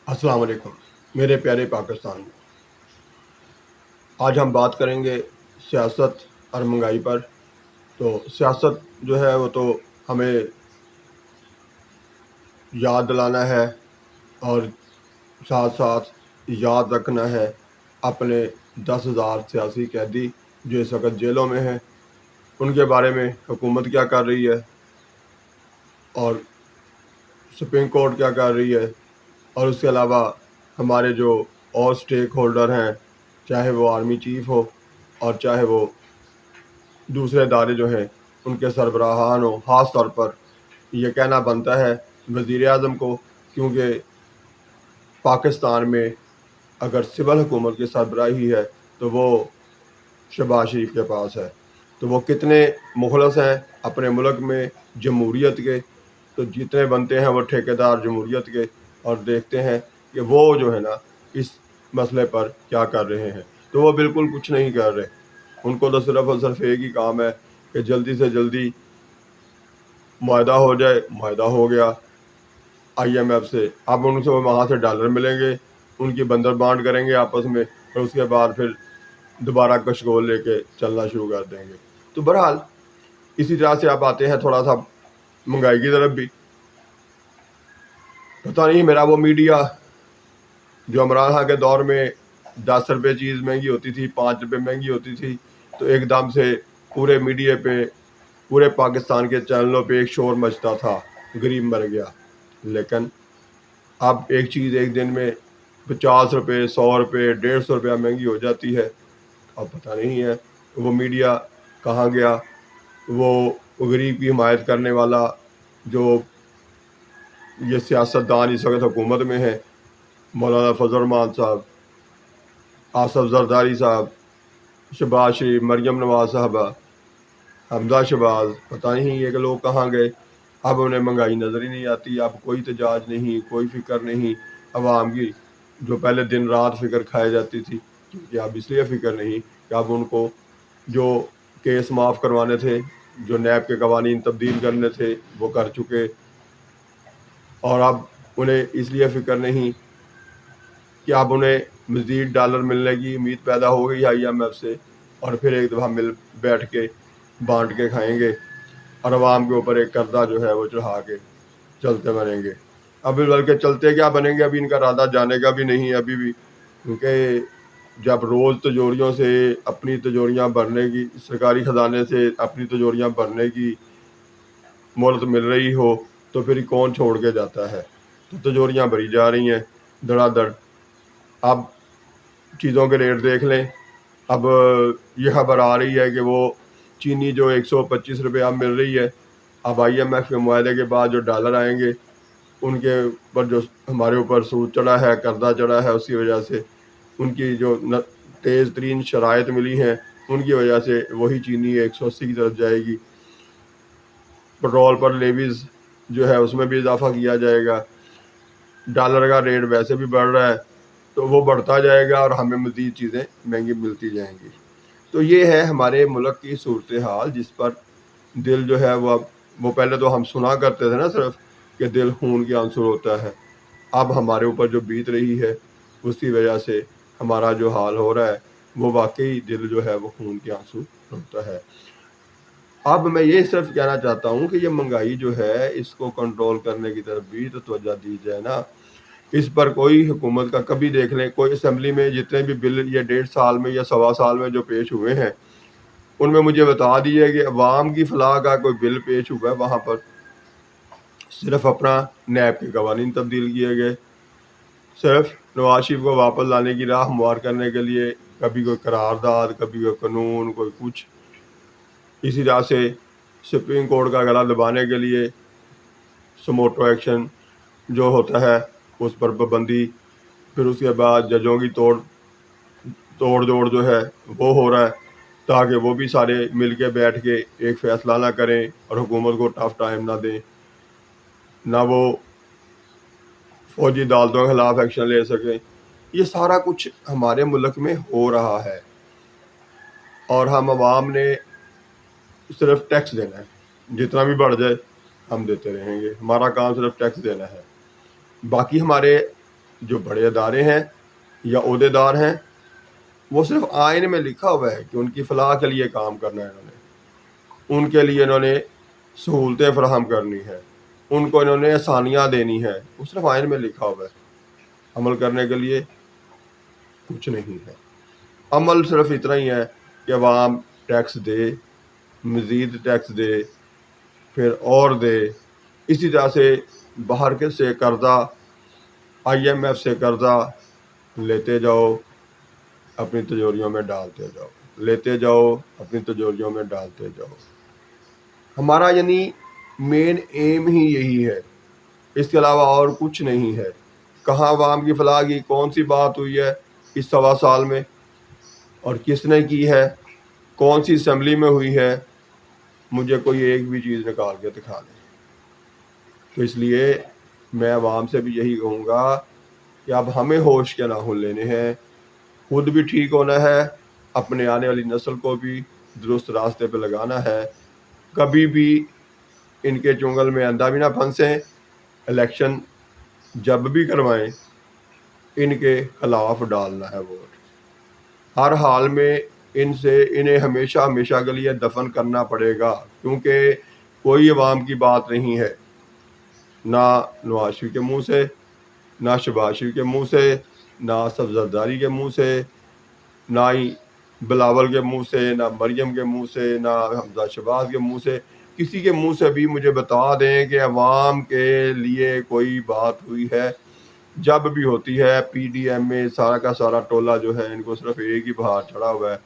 السلام علیکم میرے پیارے پاکستانیوں۔ آج ہم بات کریں گے سیاست اور مہنگائی پر۔ تو سیاست جو ہے وہ تو ہمیں یاد دلانا ہے اور ساتھ ساتھ یاد رکھنا ہے اپنے 10,000 سیاسی قیدی جو اس وقت جیلوں میں ہیں، ان کے بارے میں حکومت کیا کر رہی ہے اور سپریم کورٹ کیا کر رہی ہے، اور اس کے علاوہ ہمارے جو اور سٹیک ہولڈر ہیں، چاہے وہ آرمی چیف ہو اور چاہے وہ دوسرے ادارے جو ہیں ان کے سربراہان ہو، خاص طور پر یہ کہنا بنتا ہے وزیر اعظم کو، کیونکہ پاکستان میں اگر سول حکومت کی سربراہی ہے تو وہ شہباز شریف کے پاس ہے۔ تو وہ کتنے مخلص ہیں اپنے ملک میں جمہوریت کے، تو جتنے بنتے ہیں وہ ٹھیکیدار جمہوریت کے، اور دیکھتے ہیں کہ وہ جو ہے نا اس مسئلے پر کیا کر رہے ہیں۔ تو وہ بالکل کچھ نہیں کر رہے، ان کو تو صرف اور صرف ایک ہی کام ہے کہ جلدی سے جلدی معاہدہ ہو جائے۔ معاہدہ ہو گیا آئی ایم ایف سے، اب ان سے وہاں سے ڈالر ملیں گے، ان کی بندر بانٹ کریں گے آپس میں، اور اس کے بعد پھر دوبارہ کشکول لے کے چلنا شروع کر دیں گے۔ تو بہرحال اسی طرح سے آپ آتے ہیں تھوڑا سا مہنگائی کی طرف بھی۔ پتہ نہیں میرا وہ میڈیا جو عمران خان کے دور میں 10 روپے چیز مہنگی ہوتی تھی، 5 روپے مہنگی ہوتی تھی، تو ایک دم سے پورے میڈیا پہ، پورے پاکستان کے چینلوں پہ ایک شور مچتا تھا، غریب مر گیا۔ لیکن اب ایک چیز ایک دن میں 50 روپے، 100 روپے، 150 روپیہ مہنگی ہو جاتی ہے۔ اب پتہ نہیں ہے وہ میڈیا کہاں گیا، وہ غریب کی حمایت کرنے والا جو یہ سیاستدان اس وقت حکومت میں ہے، مولانا فضل الرحمان صاحب، آصف زرداری صاحب، شہباز شریف، مریم نواز صاحبہ، حمزہ شہباز، پتہ نہیں یہ کہ لوگ کہاں گئے۔ اب انہیں مہنگائی نظر ہی نہیں آتی، اب کوئی احتجاج نہیں، کوئی فکر نہیں عوام کی، جو پہلے دن رات فکر کھائے جاتی تھی، کیونکہ اب اس لیے فکر نہیں کہ اب ان کو جو کیس معاف کروانے تھے، جو نیب کے قوانین تبدیل کرنے تھے وہ کر چکے، اور اب انہیں اس لیے فکر نہیں کہ اب انہیں مزید ڈالر ملنے کی امید پیدا ہو گئی آئی ایم ایف سے، اور پھر ایک دفعہ مل بیٹھ کے بانٹ کے کھائیں گے، اور عوام کے اوپر ایک قرضہ جو ہے وہ چڑھا کے چلتے بنیں گے۔ ابھی بلکہ چلتے کیا بنیں گے ابھی ان کا ارادہ جانے کا بھی نہیں ہے ابھی بھی، کیونکہ جب روز تجوریوں سے اپنی تجوریاں بھرنے کی، سرکاری خزانے سے اپنی تجوریاں بھرنے کی مہلت مل رہی ہو تو پھر کون چھوڑ کے جاتا ہے۔ تو تجوریاں بھری جا رہی ہیں دھڑا دھڑ۔ اب چیزوں کے ریٹ دیکھ لیں، اب یہ خبر آ رہی ہے کہ وہ چینی جو 125 روپے اب مل رہی ہے، اب آئی ایم ایف کے معاہدے کے بعد جو ڈالر آئیں گے ان کے اوپر جو ہمارے اوپر سود چڑھا ہے، قرضہ چڑھا ہے، اس کی وجہ سے ان کی جو تیز ترین شرائط ملی ہیں ان کی وجہ سے وہی چینی 180 کی طرف جائے گی۔ پٹرول پر لیویز جو ہے اس میں بھی اضافہ کیا جائے گا، ڈالر کا ریٹ ویسے بھی بڑھ رہا ہے تو وہ بڑھتا جائے گا اور ہمیں مزید چیزیں مہنگی ملتی جائیں گی۔ تو یہ ہے ہمارے ملک کی صورتحال، جس پر دل جو ہے وہ پہلے تو ہم سنا کرتے تھے نا صرف کہ دل خون کے عنصر ہوتا ہے، اب ہمارے اوپر جو بیت رہی ہے اس کی وجہ سے ہمارا جو حال ہو رہا ہے وہ واقعی دل جو ہے وہ خون کے آنسو ہوتا ہے۔ اب میں یہ صرف کہنا چاہتا ہوں کہ یہ مہنگائی جو ہے اس کو کنٹرول کرنے کی طرف بھی تو توجہ دی جائے نا۔ اس پر کوئی حکومت کا کبھی دیکھ لیں، کوئی اسمبلی میں جتنے بھی بل یہ 1.5 سال میں یا 1.25 سال میں جو پیش ہوئے ہیں ان میں مجھے بتا دیجیے کہ عوام کی فلاح کا کوئی بل پیش ہوا ہے وہاں پر؟ صرف اپنا نیب کے قوانین تبدیل کیے گئے، صرف نواز شریف کو واپس لانے کی راہ ہموار کرنے کے لیے کبھی کوئی قرارداد، کبھی کوئی قانون، کوئی کچھ۔ اسی طرح سے سپریم کورٹ کا گلا دبانے کے لیے سموٹو ایکشن جو ہوتا ہے اس پر پابندی، پھر اس کے بعد ججوں کی توڑ جوڑ جو ہے وہ ہو رہا ہے تاکہ وہ بھی سارے مل کے بیٹھ کے ایک فیصلہ نہ کریں اور حکومت کو ٹف ٹائم نہ دیں، نہ وہ فوجی عدالتوں کے خلاف ایکشن لے سکیں۔ یہ سارا کچھ ہمارے ملک میں ہو رہا ہے، اور ہم عوام نے صرف ٹیکس دینا ہے، جتنا بھی بڑھ جائے ہم دیتے رہیں گے، ہمارا کام صرف ٹیکس دینا ہے۔ باقی ہمارے جو بڑے ادارے ہیں یا عہدے دار ہیں، وہ صرف آئین میں لکھا ہوا ہے کہ ان کی فلاح کے لیے کام کرنا ہے، ان کے لیے انہوں نے سہولتیں فراہم کرنی ہے، ان کو انہوں نے آسانیاں دینی ہے، وہ صرف آئین میں لکھا ہوا ہے، عمل کرنے کے لیے کچھ نہیں ہے۔ عمل صرف اتنا ہی ہے کہ عوام ٹیکس دے، مزید ٹیکس دے، پھر اور دے، اسی طرح سے باہر کے سے قرضہ، IMF سے قرضہ لیتے جاؤ، اپنی تجوریوں میں ڈالتے جاؤ، لیتے جاؤ، اپنی تجوریوں میں ڈالتے جاؤ۔ ہمارا یعنی مین ایم ہی یہی ہے، اس کے علاوہ اور کچھ نہیں ہے۔ کہاں عوام کی فلاح کی کون سی بات ہوئی ہے اس 1.25 سال میں، اور کس نے کی ہے، کون سی اسمبلی میں ہوئی ہے، مجھے کوئی ایک بھی چیز نکال کے دکھا دے۔ تو اس لیے میں عوام سے بھی یہی کہوں گا کہ اب ہمیں ہوش کے ناخن لینے ہیں، خود بھی ٹھیک ہونا ہے، اپنے آنے والی نسل کو بھی درست راستے پہ لگانا ہے۔ کبھی بھی ان کے چنگل میں اندھا بھی نہ پھنسیں، الیکشن جب بھی کروائیں ان کے خلاف ڈالنا ہے ووٹ، ہر حال میں انہیں ہمیشہ ہمیشہ کے لیے دفن کرنا پڑے گا، کیونکہ کوئی عوام کی بات نہیں ہے، نہ نواز شریف کے منہ سے، نہ شہباز شریف کے منہ سے، نہ اسد زرداری کے منہ سے، نہ ہی بلاول کے منہ سے، نہ مریم کے منہ سے، نہ حمزہ شہباز کے منہ سے، کسی کے منہ سے بھی مجھے بتا دیں کہ عوام کے لیے کوئی بات ہوئی ہے۔ جب بھی ہوتی ہے PDM میں سارا کا سارا ٹولہ جو ہے، ان کو صرف ایک ہی بہار چڑھا ہوا ہے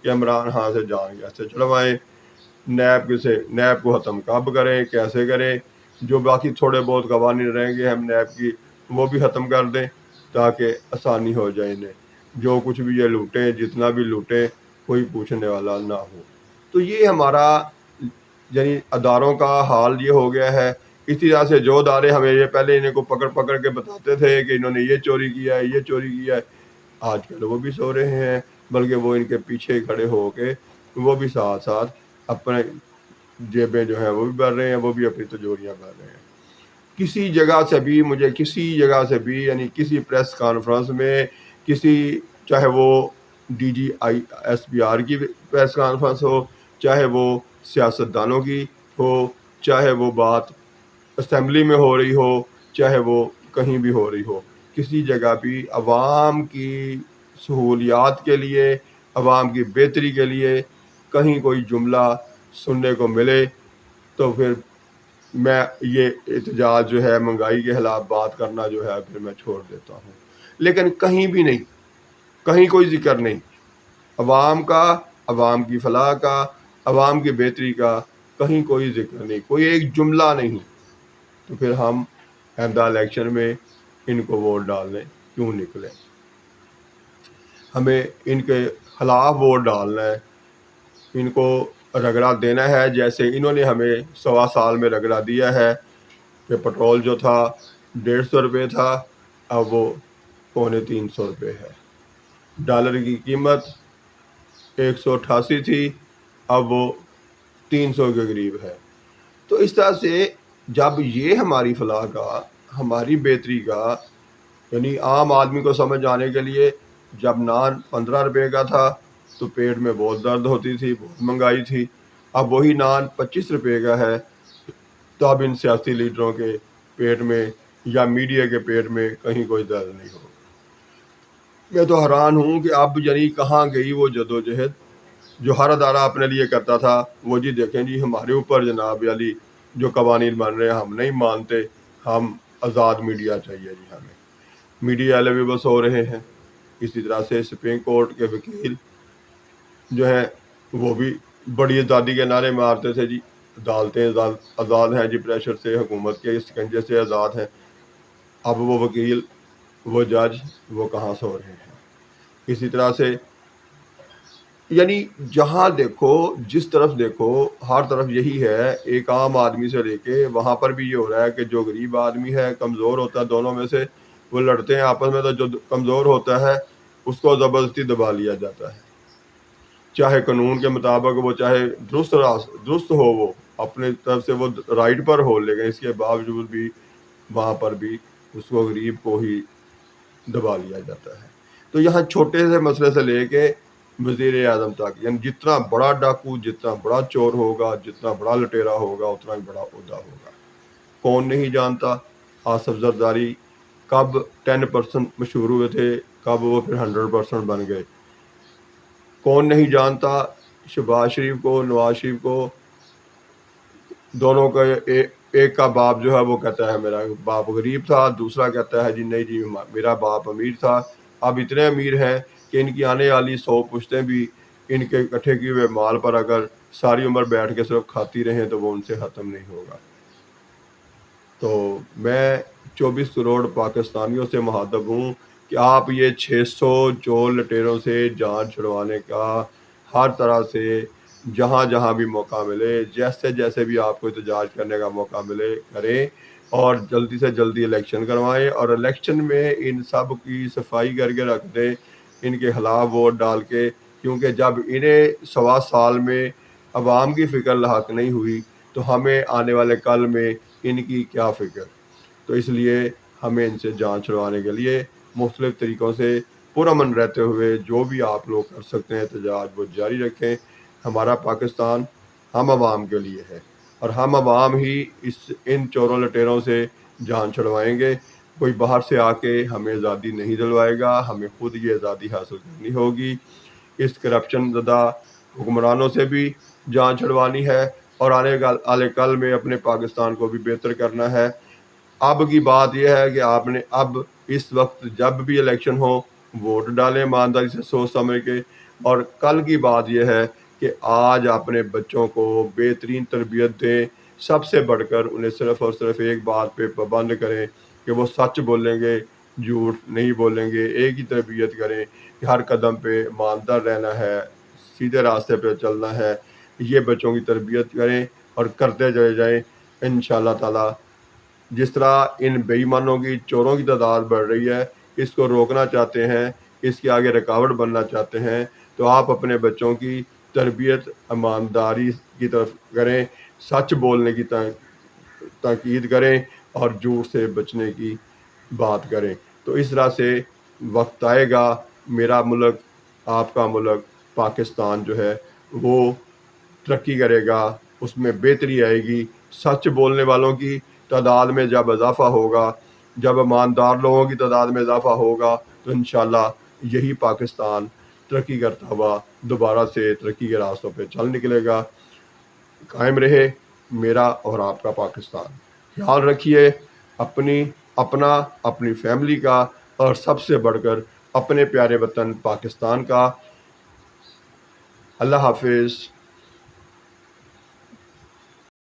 کہ عمران خان سے جان کیسے چھڑوائیں، نیب کو ختم کب کریں، کیسے کریں، جو باقی تھوڑے بہت قوانین رہیں گے ہم نیب کی وہ بھی ختم کر دیں تاکہ آسانی ہو جائے انہیں، جو کچھ بھی یہ لوٹیں، جتنا بھی لوٹیں، کوئی پوچھنے والا نہ ہو۔ تو یہ ہمارا یعنی اداروں کا حال یہ ہو گیا ہے۔ اسی طرح سے جو ادارے ہمیں یہ پہلے انہیں کو پکڑ پکڑ کے بتاتے تھے کہ انہوں نے یہ چوری کیا ہے، یہ چوری کیا ہے، آج کل وہ بھی سو رہے ہیں، بلکہ وہ ان کے پیچھے کھڑے ہو کے وہ بھی ساتھ ساتھ اپنے جیبیں جو ہیں وہ بھی بھر رہے ہیں، وہ بھی اپنی تجوریاں بھر رہے ہیں۔ کسی جگہ سے بھی مجھے کسی جگہ سے بھی یعنی کسی پریس کانفرنس میں، کسی چاہے وہ DGSPR کی پریس کانفرنس ہو، چاہے وہ سیاستدانوں کی ہو، چاہے وہ بات اسمبلی میں ہو رہی ہو، چاہے وہ کہیں بھی ہو رہی ہو، کسی جگہ بھی عوام کی سہولیات کے لیے، عوام کی بہتری کے لیے کہیں کوئی جملہ سننے کو ملے تو پھر میں یہ احتجاج جو ہے، مہنگائی کے خلاف بات کرنا جو ہے پھر میں چھوڑ دیتا ہوں۔ لیکن کہیں بھی نہیں، کہیں کوئی ذکر نہیں عوام کا، عوام کی فلاح کا، عوام کی بہتری کا، کہیں کوئی ذکر نہیں، کوئی ایک جملہ نہیں۔ تو پھر ہم آئندہ الیکشن میں ان کو ووٹ ڈالنے کیوں نکلیں؟ ہمیں ان کے خلاف ووٹ ڈالنا ہے، ان کو رگڑا دینا ہے، جیسے انہوں نے ہمیں 1.25 سال میں رگڑا دیا ہے کہ پٹرول جو تھا 150 روپے تھا، اب وہ 250 روپے ہے، ڈالر کی قیمت 188 تھی، اب وہ 300 کے قریب ہے۔ تو اس طرح سے جب یہ ہماری فلاح کا، ہماری بہتری کا، یعنی عام آدمی کو سمجھ آنے کے لیے، جب نان 15 روپے کا تھا تو پیٹ میں بہت درد ہوتی تھی، بہت مہنگائی تھی، اب وہی نان 25 روپے کا ہے تو اب ان سیاسی لیڈروں کے پیٹ میں یا میڈیا کے پیٹ میں کہیں کوئی درد نہیں ہوگا۔ میں تو حیران ہوں کہ اب یعنی کہاں گئی وہ جدوجہد جو ہر ادارہ اپنے لیے کرتا تھا۔ وہ جی دیکھیں جی ہمارے اوپر جناب علی جو قوانین بن رہے ہیں ہم نہیں مانتے، ہم آزاد میڈیا چاہیے جی ہمیں، میڈیا والے بھی بس ہو رہے ہیں۔ اسی طرح سے سپریم کورٹ کے وکیل جو ہیں وہ بھی بڑی آزادی کے نعرے مارتے تھے، جی عدالتیں آزاد ہیں، جی پریشر سے، حکومت کے سکنجے سے آزاد ہیں۔ اب وہ وکیل، وہ جج، وہ کہاں سو رہے ہیں؟ اسی طرح سے یعنی جہاں دیکھو، جس طرف دیکھو، ہر طرف یہی ہے، ایک عام آدمی سے لے کے وہاں پر بھی یہ ہو رہا ہے کہ جو غریب آدمی ہے، کمزور ہوتا ہے، دونوں میں سے وہ لڑتے ہیں آپس میں، تو جو کمزور ہوتا ہے اس کو زبردستی دبا لیا جاتا ہے، چاہے قانون کے مطابق وہ چاہے درست ہو، وہ اپنے طرف سے وہ رائٹ پر ہو، لیکن اس کے باوجود بھی وہاں پر بھی اس کو غریب کو ہی دبا لیا جاتا ہے۔ تو یہاں چھوٹے سے مسئلے سے لے کے وزیر اعظم تک، یعنی جتنا بڑا ڈاکو، جتنا بڑا چور ہوگا، جتنا بڑا لٹیرا ہوگا، اتنا ہی بڑا عہدہ ہوگا۔ کون نہیں جانتا آصف زرداری کب 10% مشہور ہوئے تھے، کب وہ پھر 100% بن گئے۔ کون نہیں جانتا شہباز شریف کو، نواز شریف کو، دونوں کا ایک کا باپ جو ہے وہ کہتا ہے میرا باپ غریب تھا، دوسرا کہتا ہے جی نہیں جی میرا باپ امیر تھا۔ اب اتنے امیر ہیں کہ ان کی آنے والی 100 پشتیں بھی ان کے اکٹھے کیے ہوئے مال پر اگر ساری عمر بیٹھ کے صرف کھاتی رہیں تو وہ ان سے ختم نہیں ہوگا۔ تو میں 24 کروڑ پاکستانیوں سے مخاطب ہوں کہ آپ یہ 600 چور لٹیروں سے جان چھڑوانے کا ہر طرح سے جہاں جہاں بھی موقع ملے، جیسے جیسے بھی آپ کو احتجاج کرنے کا موقع ملے کریں، اور جلدی سے جلدی الیکشن کروائیں، اور الیکشن میں ان سب کی صفائی کر کے رکھ دیں، ان کے خلاف ووٹ ڈال کے، کیونکہ جب انہیں 1.25 سال میں عوام کی فکر لاحق نہیں ہوئی تو ہمیں آنے والے کل میں ان کی کیا فکر۔ تو اس لیے ہمیں ان سے جان چھڑوانے کے لیے مختلف طریقوں سے پرامن رہتے ہوئے جو بھی آپ لوگ کر سکتے ہیں احتجاج وہ جاری رکھیں۔ ہمارا پاکستان ہم عوام کے لیے ہے، اور ہم عوام ہی ان چوروں لٹیروں سے جان چھڑوائیں گے۔ کوئی باہر سے آ کے ہمیں آزادی نہیں دلوائے گا، ہمیں خود یہ آزادی حاصل کرنی ہوگی۔ اس کرپشن زدہ حکمرانوں سے بھی جان چھڑوانی ہے، اور آنے والے کل میں اپنے پاکستان کو بھی بہتر کرنا ہے۔ اب کی بات یہ ہے کہ آپ نے اب اس وقت جب بھی الیکشن ہو ووٹ ڈالیں ایمانداری سے سوچ سمجھ کے، اور کل کی بات یہ ہے کہ آج اپنے بچوں کو بہترین تربیت دیں، سب سے بڑھ کر انہیں صرف اور صرف ایک بات پہ پابند کریں کہ وہ سچ بولیں گے، جھوٹ نہیں بولیں گے۔ ایک ہی تربیت کریں کہ ہر قدم پہ ایماندار رہنا ہے، سیدھے راستے پہ چلنا ہے۔ یہ بچوں کی تربیت کریں اور کرتے چلے جائیں انشاءاللہ تعالی۔ جس طرح ان بے ایمانوں کی، چوروں کی تعداد بڑھ رہی ہے، اس کو روکنا چاہتے ہیں، اس کے آگے رکاوٹ بننا چاہتے ہیں، تو آپ اپنے بچوں کی تربیت ایمانداری کی طرف کریں، سچ بولنے کی تاکید کریں، اور جھوٹ سے بچنے کی بات کریں۔ تو اس طرح سے وقت آئے گا، میرا ملک، آپ کا ملک پاکستان جو ہے وہ ترقی کرے گا، اس میں بہتری آئے گی۔ سچ بولنے والوں کی تعداد میں جب اضافہ ہوگا، جب ایماندار لوگوں کی تعداد میں اضافہ ہوگا، تو انشاءاللہ یہی پاکستان ترقی کرتا ہوا دوبارہ سے ترقی کے راستوں پہ چل نکلے گا۔ قائم رہے میرا اور آپ کا پاکستان۔ خیال رکھیے اپنی فیملی کا، اور سب سے بڑھ کر اپنے پیارے وطن پاکستان کا۔ اللہ حافظ۔